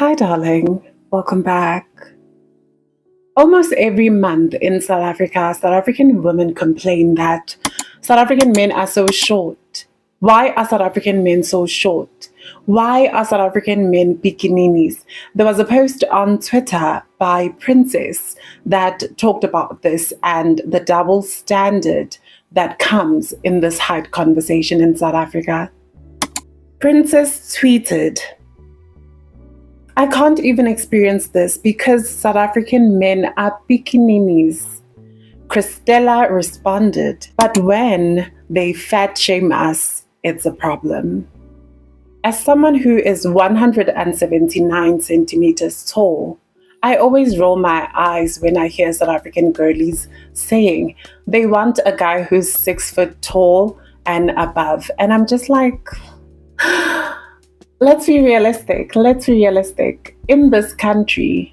Hi, darling. Welcome back. Almost every month in South Africa, South African women complain that South African men are so short. Why are South African men so short? Why are South African men bikininis? There was a post on Twitter by Princess that talked about this and the double standard that comes in this height conversation in South Africa. Princess tweeted, "I can't even experience this because South African men are bikininis." Christella responded, "But when they fat shame us, it's a problem." As someone who is 179 centimeters tall, I always roll my eyes when I hear South African girlies saying they want a guy who's 6 foot tall and above. And I'm just like, let's be realistic. Let's be realistic. In this country,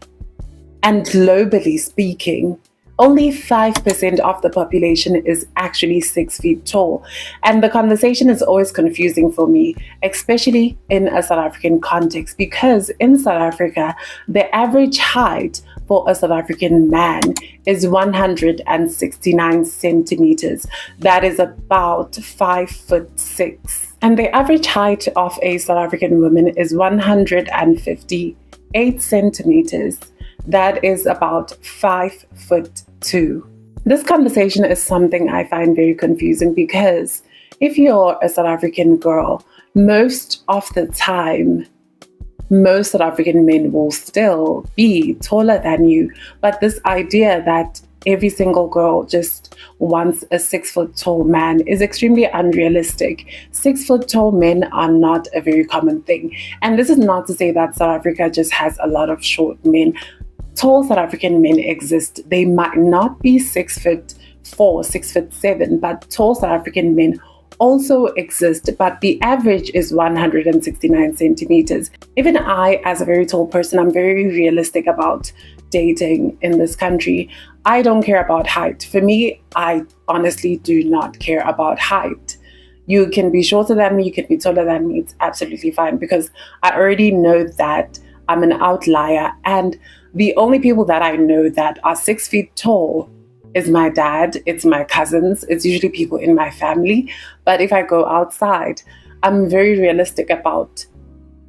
and globally speaking, only 5% of the population is actually 6 feet tall. And the conversation is always confusing for me, especially in a South African context, because in South Africa, the average height for a South African man is 169 centimeters. That is about 5'6". And the average height of a South African woman is 158 centimeters. That is about 5'2". This conversation is something I find very confusing because if you're a South African girl, most of the time, most South African men will still be taller than you. But this idea that every single girl just wants a 6 foot tall man is extremely unrealistic. 6 foot tall men are not a very common thing. And this is not to say that South Africa just has a lot of short men. Tall South African men exist. They might not be 6'4", 6'7", but tall South African men also exist, but the average is 169 centimeters. Even I, as a very tall person, I'm very realistic about dating in this country. I don't care about height. For me, I honestly do not care about height. You can be shorter than me, you can be taller than me, it's absolutely fine because I already know that I'm an outlier, and the only people that I know that are 6 feet tall is my dad, it's my cousins, it's usually people in my family. But if I go outside, I'm very realistic about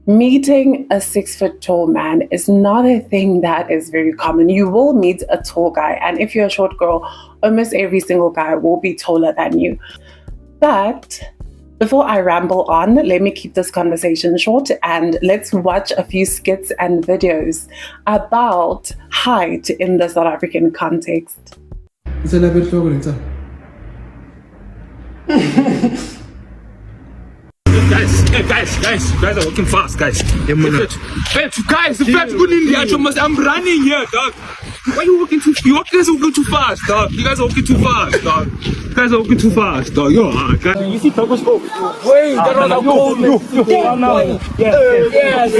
meeting a 6 foot tall man is not a thing that is very common. You will meet a tall guy, and if you're a short girl, almost every single guy will be taller than you. But before I ramble on, let me keep this conversation short and let's watch a few skits and videos about height in the South African context. Guys are working fast, guys. Guys, I'm running here, dog. Why are you walking too fast? You guys are walking too fast, dog. You guys are walking too fast, dog. You guys are walking too fast, dog. Yo, guys. You see Togos go. Wait, that was a goal. Yes.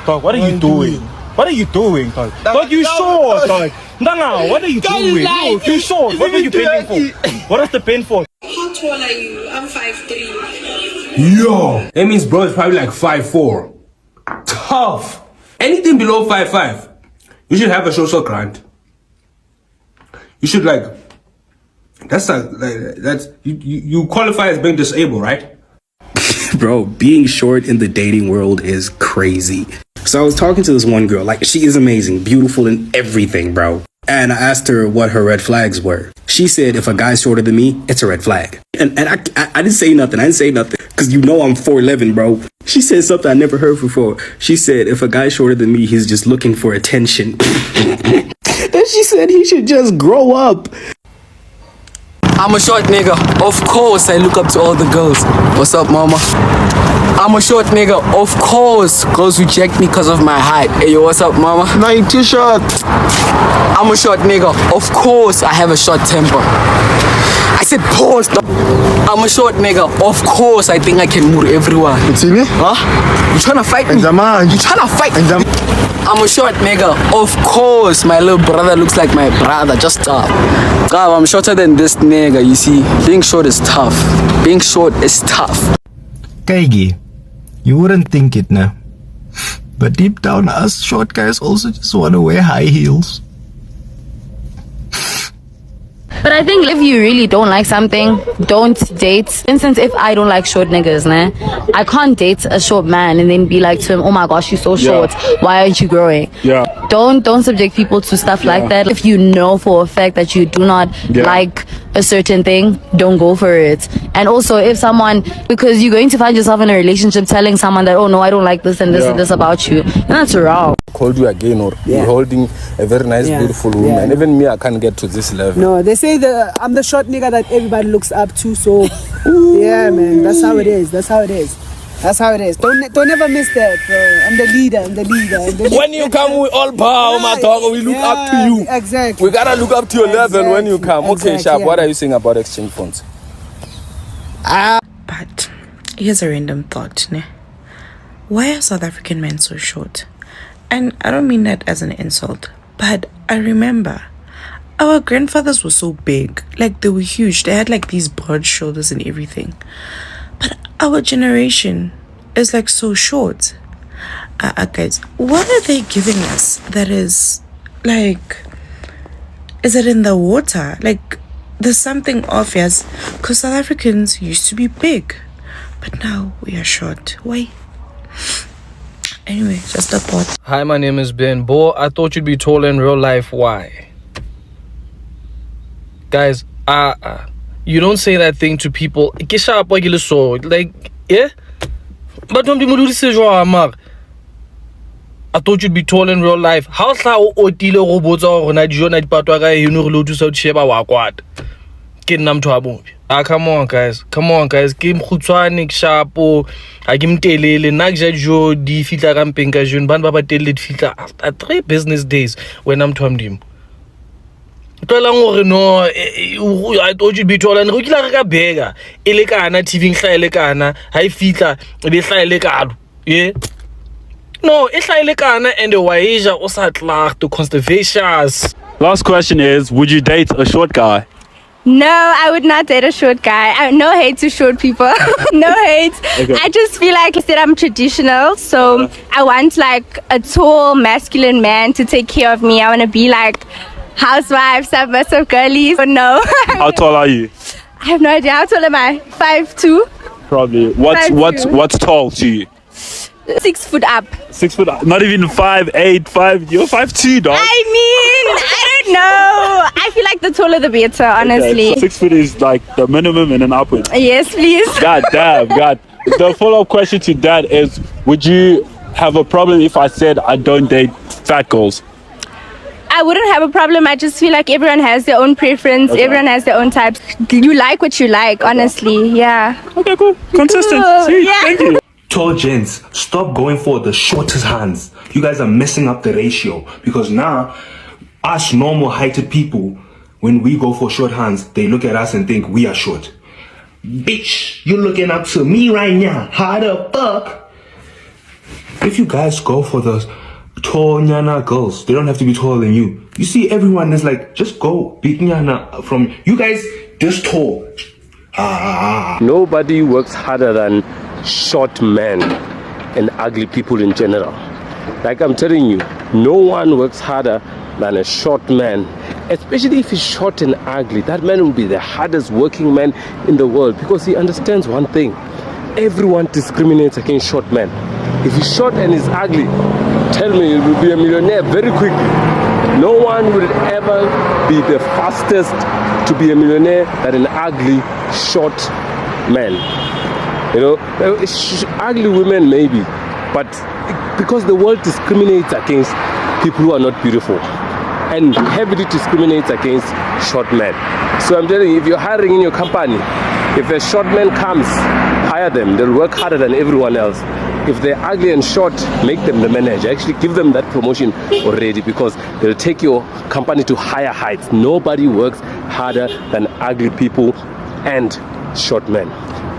Dog, what are you doing? What are you doing, dog? Dog, you short, dog. No, what are you doing? No, you short. What are you bending for? What is the bend for? How tall are you? I'm 5'3". Yo, that means bro is probably like 5'4". Tough. Anything below 5'5", you should have a social grant. You should that's you qualify as being disabled, right? Bro, being short in the dating world is crazy. So I was talking to this one girl, she is amazing, beautiful and everything, bro. And I asked her what her red flags were. She said, if a guy's shorter than me, it's a red flag. And I didn't say nothing. I didn't say nothing. Because you know I'm 4'11", bro. She said something I never heard before. She said, if a guy's shorter than me, he's just looking for attention. Then she said he should just grow up. I'm a short nigga. Of course, I look up to all the girls. What's up, mama? I'm a short nigga. Of course, girls reject me because of my height. Hey, yo, what's up, mama? No, you too short. I'm a short nigga. Of course, I have a short temper. I said pause. I'm a short nigga. Of course, I think I can move everyone. You see me? Huh? You tryna fight me? You tryna fight me? I'm a short nigga. Of course, my little brother looks like my brother. Just stop. God, I'm shorter than this nigga, you see. Being short is tough. Being short is tough. Kaigi, you wouldn't think it, nah. But deep down, us short guys also just want to wear high heels. But I think if you really don't like something, don't date. For instance, if I don't like short niggas, I can't date a short man and then be like to him, oh my gosh, you're so short. Why aren't you growing? Don't subject people to stuff like that. If you know for a fact that you do not like a certain thing, don't go for it. And also, if someone, because you're going to find yourself in a relationship telling someone that, oh no, I don't like this and this and this about you, and that's wrong. Called you again, or you're holding a very nice, beautiful woman. Even me, I can't get to this level. No, they say I'm the short nigga that everybody looks up to. So yeah, man, that's how it is. That's how it is. That's how it is. Don't ever miss that, bro. I'm the leader. I'm the leader. When you come, we all bow, my dog. We look up to you. Exactly. We gotta look up to your level when you come. Okay, Exactly, Sharp, what are you saying about exchange funds? But here's a random thought, ne? Why are South African men so short? And I don't mean that as an insult, but I remember our grandfathers were so big. Like, they were huge. They had like these broad shoulders and everything. But our generation is like so short. Guys, what are they giving us that is like, is it in the water? Like, there's something off, yes, because South Africans used to be big, but now we are short. Why? Anyway, just a thought. Hi, my name is Ben. Bo, I thought you'd be tall in real life. Why? Guys, you don't say that thing to people. Like, yeah? But I thought you'd be tall in real life. How robots or come on guys, game khutshwane shapo a game telele na jo di fitla ka mpeng ka jone bana ba ba telele di fitla after 3 business days when I'm twamdim tlolang gore no I thought you'd be tall and go kila ka bega ele kana TV nghlaya ele kana ha I fitla be hlaya ele kalo yeah no e hlaya ele kana and why is o sa tla to conservations. Last question is, would you date a short guy? No, I would not date a short guy. No hate to short people. No hate. Okay. I just feel like I said I'm traditional. So I want like a tall, masculine man to take care of me. I want to be like housewives, submissive girlies. But no. How tall are you? I have no idea. How tall am I? 5'2"? Probably. What's tall to you? 6 foot up. 6 foot up. Not even 5'8", 5. You're 5'2", dog. I mean, I don't know. I feel like the taller the better, honestly. Okay, so 6 foot is like the minimum and then upwards. Yes, please. God damn, God. The follow-up question to that is, would you have a problem if I said I don't date fat girls? I wouldn't have a problem. I just feel like everyone has their own preference. Okay. Everyone has their own types. You like what you like, honestly. Yeah. Okay, cool. Consistent. Sweet. Yeah. Thank you. Tall gents, stop going for the shortest hands. You guys are messing up the ratio because now us normal heighted people, when we go for short hands, they look at us and think we are short. Bitch, you're looking up to me right now. How the fuck? If you guys go for the tall nyana girls, they don't have to be taller than you. You see, everyone is like, just go big nyana from you guys this tall. Nobody works harder than short men and ugly people in general. Like I'm telling you, no one works harder than a short man, especially if he's short and ugly. That man will be the hardest working man in the world because he understands one thing: everyone discriminates against short men. If he's short and he's ugly, tell me, you will be a millionaire very quickly. No one will ever be the fastest to be a millionaire than an ugly short man. You know, ugly women maybe, but because the world discriminates against people who are not beautiful and heavily discriminates against short men. So I'm telling you, if you're hiring in your company, if a short man comes, hire them. They'll work harder than everyone else. If they're ugly and short, make them the manager. Actually give them that promotion already because they'll take your company to higher heights. Nobody works harder than ugly people and short men.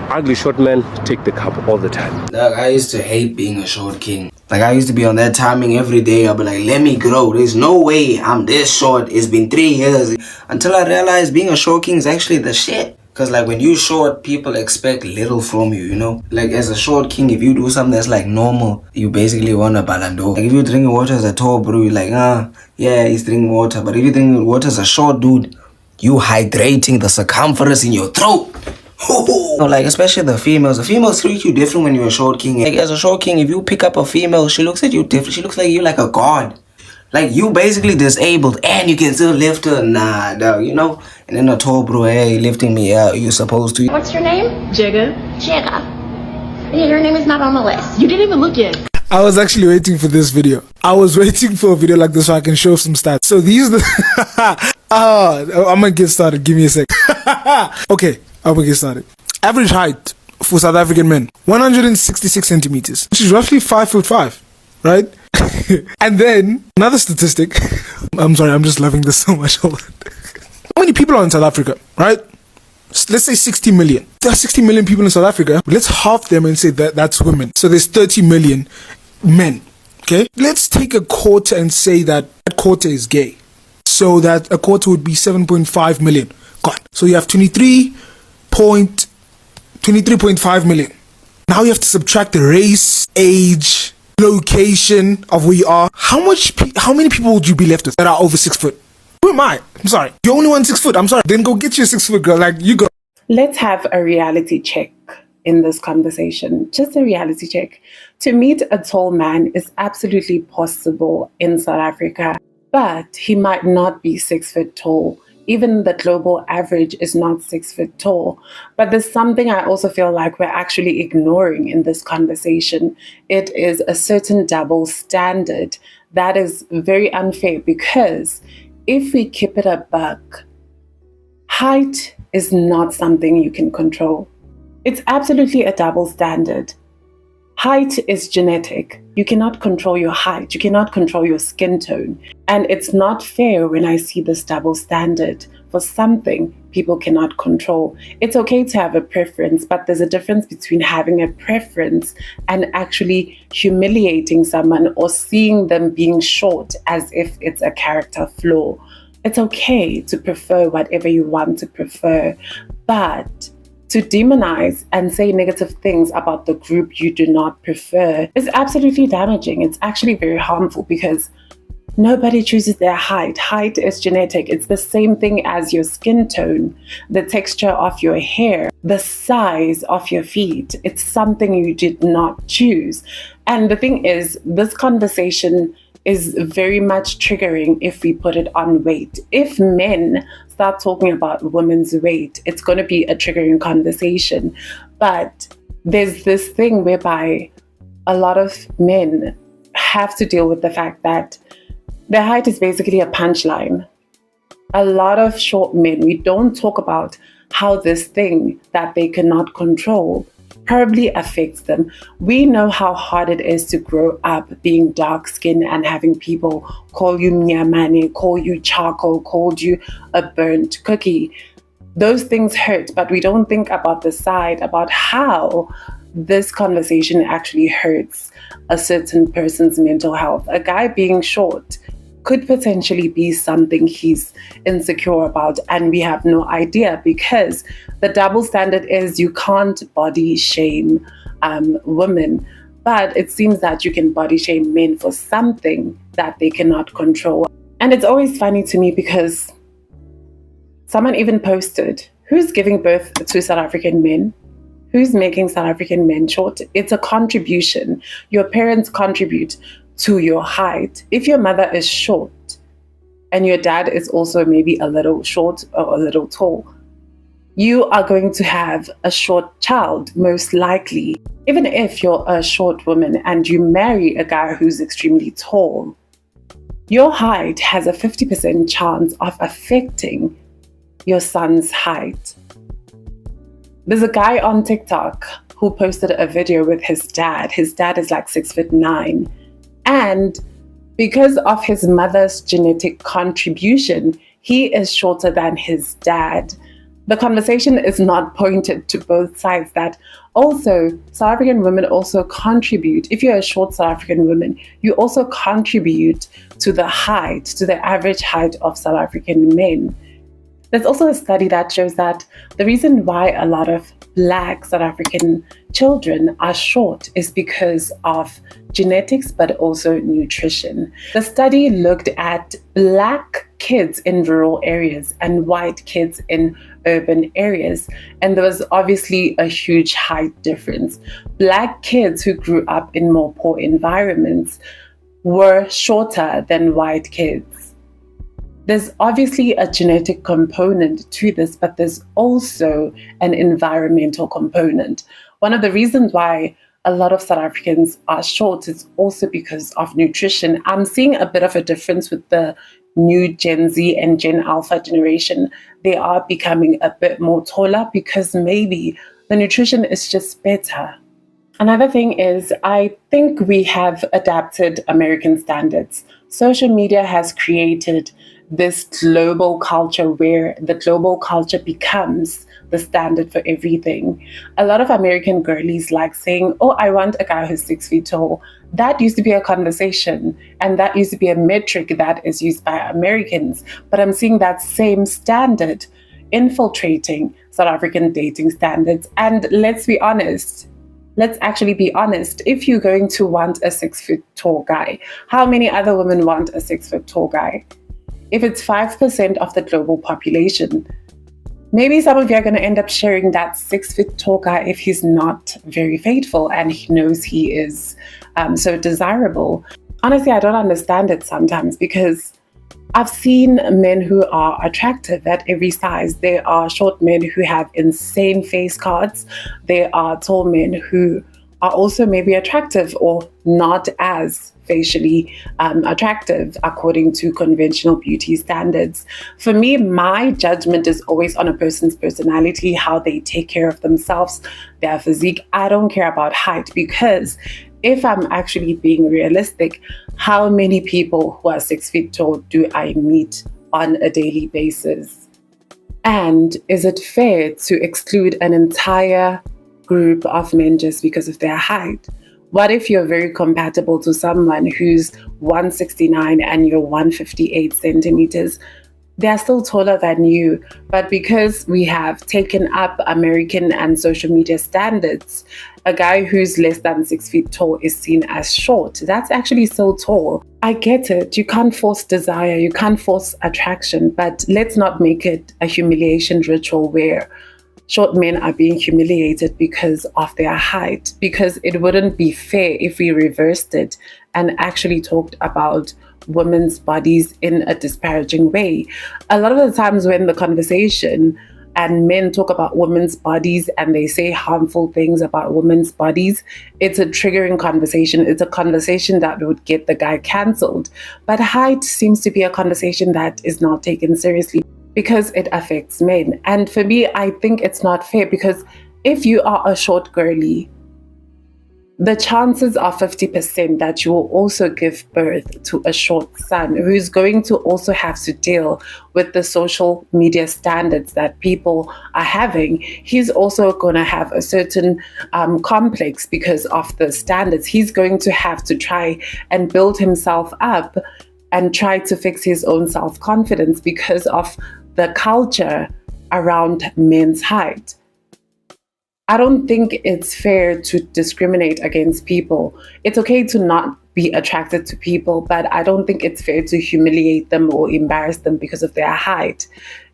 Ugly short men take the cup all the time. Like, I used to hate being a short king. Like, I used to be on that timing every day. I'll be like, let me grow. There's no way I'm this short. It's been 3 years. Until I realized being a short king is actually the shit. Cause like when you short, people expect little from you, you know? Like as a short king, if you do something that's like normal, you basically want a balando. Like if you drink water as a tall bro, you're like, yeah, he's drinking water. But if you drink water as a short dude, you hydrating the circumference in your throat. Like especially the females treat you different when you're a short king. Like as a short king, if you pick up a female, she looks at you different. She looks like you like a god. Like you basically disabled and you can still lift her. Nah, dog, you know? And then a tall bro, hey, lifting me out, you supposed to. What's your name? Jigga. Jigga. Yeah, your name is not on the list. You didn't even look yet. I was actually waiting for this video. I was waiting for a video like this so I can show some stats. So these I'm gonna get started. Give me a sec. Okay, I'm gonna get started. Average height for South African men, 166 centimeters, which is roughly 5'5", right? And then another statistic. I'm sorry, I'm just loving this so much. Hold on. How many people are in South Africa, right? Let's say 60 million. There are 60 million people in South Africa. Let's half them and say that's women. So there's 30 million men. Okay? Let's take a quarter and say that quarter is gay. So that a quarter would be 7.5 million. God. So you have 23.5 million. Now you have to subtract the race, age, location of where you are. How many people would you be left with that are over 6 foot? Who am I? I'm sorry. You're only 1 6 foot. I'm sorry. Then go get your 6 foot girl. Like you go. Let's have a reality check in this conversation. Just a reality check. To meet a tall man is absolutely possible in South Africa, but he might not be 6 foot tall. Even the global average is not 6 foot tall. But there's something I also feel like we're actually ignoring in this conversation. It is a certain double standard that is very unfair, because if we keep it a buck, height is not something you can control. It's absolutely a double standard. Height is genetic. You cannot control your height. You cannot control your skin tone. And it's not fair when I see this double standard for something people cannot control. It's okay to have a preference, but there's a difference between having a preference and actually humiliating someone or seeing them being short as if it's a character flaw. It's okay to prefer whatever you want to prefer, but to demonize and say negative things about the group you do not prefer is absolutely damaging. It's actually very harmful, because nobody chooses their height. Height is genetic. It's the same thing as your skin tone, the texture of your hair, the size of your feet. It's something you did not choose. And the thing is, this conversation is very much triggering if we put it on weight. If men start talking about women's weight, it's going to be a triggering conversation. But there's this thing whereby a lot of men have to deal with the fact that their height is basically a punchline. A lot of short men, we don't talk about how this thing that they cannot control probably affects them. We know how hard it is to grow up being dark skinned and having people call you mnyamane, call you charcoal, call you a burnt cookie. Those things hurt, but we don't think about the side, about how this conversation actually hurts a certain person's mental health. A guy being short could potentially be something he's insecure about, and we have no idea, because the double standard is you can't body shame women, but it seems that you can body shame men for something that they cannot control. And it's always funny to me, because someone even posted, who's giving birth to South African men? Who's making South African men short? It's a contribution. Your parents contribute to your height. If your mother is short and your dad is also maybe a little short or a little tall, you are going to have a short child, most likely. Even if you're a short woman and you marry a guy who's extremely tall, your height has a 50% chance of affecting your son's height. There's a guy on TikTok who posted a video with his dad. His dad is like 6'9". And because of his mother's genetic contribution, he is shorter than his dad. The conversation is not pointed to both sides, that also South African women also contribute. If you're a short South African woman, you also contribute to the height, to the average height of South African men. There's also a study that shows that the reason why a lot of Black South African children are short is because of genetics, but also nutrition. The study looked at Black kids in rural areas and white kids in urban areas, and there was obviously a huge height difference. Black kids who grew up in more poor environments were shorter than white kids. There's obviously a genetic component to this, but there's also an environmental component. One of the reasons why a lot of South Africans are short is also because of nutrition. I'm seeing a bit of a difference with the new Gen Z and Gen Alpha generation. They are becoming a bit more taller because maybe the nutrition is just better. Another thing is, I think we have adapted American standards. Social media has created this global culture where the global culture becomes the standard for everything. A lot of American girlies like saying, oh, I want a guy who's 6 feet tall. That used to be a conversation, and that used to be a metric that is used by Americans. But I'm seeing that same standard infiltrating South African dating standards. And let's be honest, let's actually be honest. If you're going to want a 6 foot tall guy, how many other women want a 6 foot tall guy? If it's 5% of the global population, maybe some of you are going to end up sharing that 6 foot tall guy if he's not very faithful and he knows he is so desirable. Honestly, I don't understand it sometimes because I've seen men who are attractive at every size. There are short men who have insane face cards. There are tall men who are also maybe attractive or not as facially attractive according to conventional beauty standards. For me, my judgment is always on a person's personality, how they take care of themselves, their physique. I don't care about height because if I'm actually being realistic, how many people who are 6 feet tall do I meet on a daily basis? And is it fair to exclude an entire group of men just because of their height? What if you're very compatible to someone who's 169 and you're 158 centimeters? They're still taller than you, but because we have taken up American and social media standards, a guy who's less than 6 feet tall is seen as short. That's actually so tall. I get it. You can't force desire, you can't force attraction, but let's not make it a humiliation ritual where short men are being humiliated because of their height, because it wouldn't be fair if we reversed it and actually talked about women's bodies in a disparaging way. A lot of the times when the conversation and men talk about women's bodies and they say harmful things about women's bodies, it's a triggering conversation. It's a conversation that would get the guy cancelled. But height seems to be a conversation that is not taken seriously because it affects men. And for me, I think it's not fair because if you are a short girly, the chances are 50% that you will also give birth to a short son who's going to also have to deal with the social media standards that people are having. He's also going to have a certain complex because of the standards. He's going to have to try and build himself up and try to fix his own self-confidence because of the culture around men's height. I don't think it's fair to discriminate against people. It's okay to not be attracted to people, but I don't think it's fair to humiliate them or embarrass them because of their height.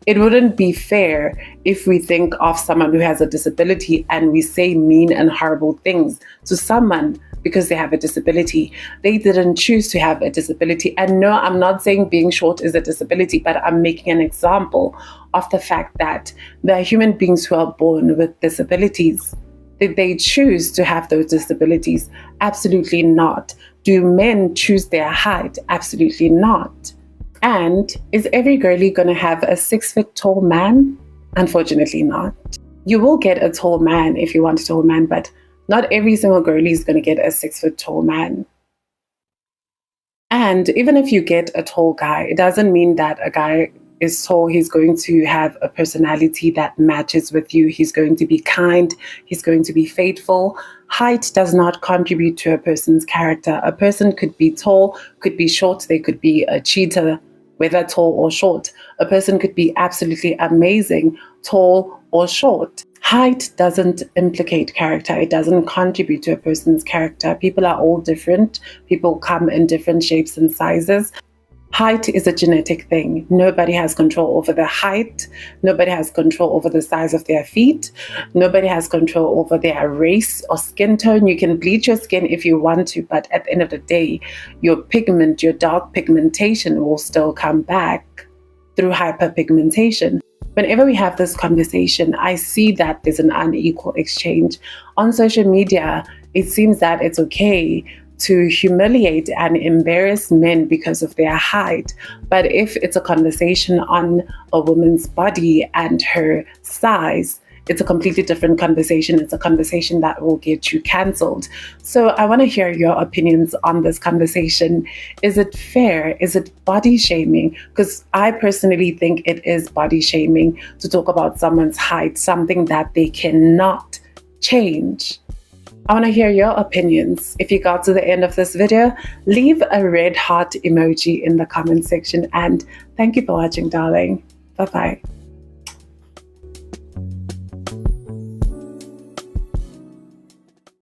It wouldn't be fair if we think of someone who has a disability and we say mean and horrible things to someone because they have a disability. They didn't choose to have a disability. And no, I'm not saying being short is a disability, but I'm making an example of the fact that there are human beings who are born with disabilities. Did they choose to have those disabilities? Absolutely not. Do men choose their height? Absolutely not. And is every girlie going to have a 6 foot tall man? Unfortunately not. You will get a tall man if you want a tall man, but not every single girlie is going to get a 6 foot tall man. And even if you get a tall guy, it doesn't mean that a guy is tall. He's going to have a personality that matches with you. He's going to be kind. He's going to be faithful. Height does not contribute to a person's character. A person could be tall, could be short. They could be a cheater. whether tall or short. A person could be absolutely amazing, tall or short. Height doesn't implicate character. It doesn't contribute to a person's character. People are all different. People come in different shapes and sizes. Height is a genetic thing. Nobody has control over the height. Nobody has control over the size of their feet. Nobody has control over their race or skin tone. You can bleach your skin if you want to, but at the end of the day, your pigment, your dark pigmentation will still come back through hyperpigmentation. Whenever we have this conversation, I see that there's an unequal exchange. On social media, it seems that it's okay to humiliate and embarrass men because of their height. But if it's a conversation on a woman's body and her size, it's a completely different conversation. It's a conversation that will get you cancelled. So I want to hear your opinions on this conversation. Is it fair? Is it body shaming? Because I personally think it is body shaming to talk about someone's height, something that they cannot change. I want to hear your opinions. If you got to the end of this video, leave a red heart emoji in the comment section. And thank you for watching, darling. Bye-bye.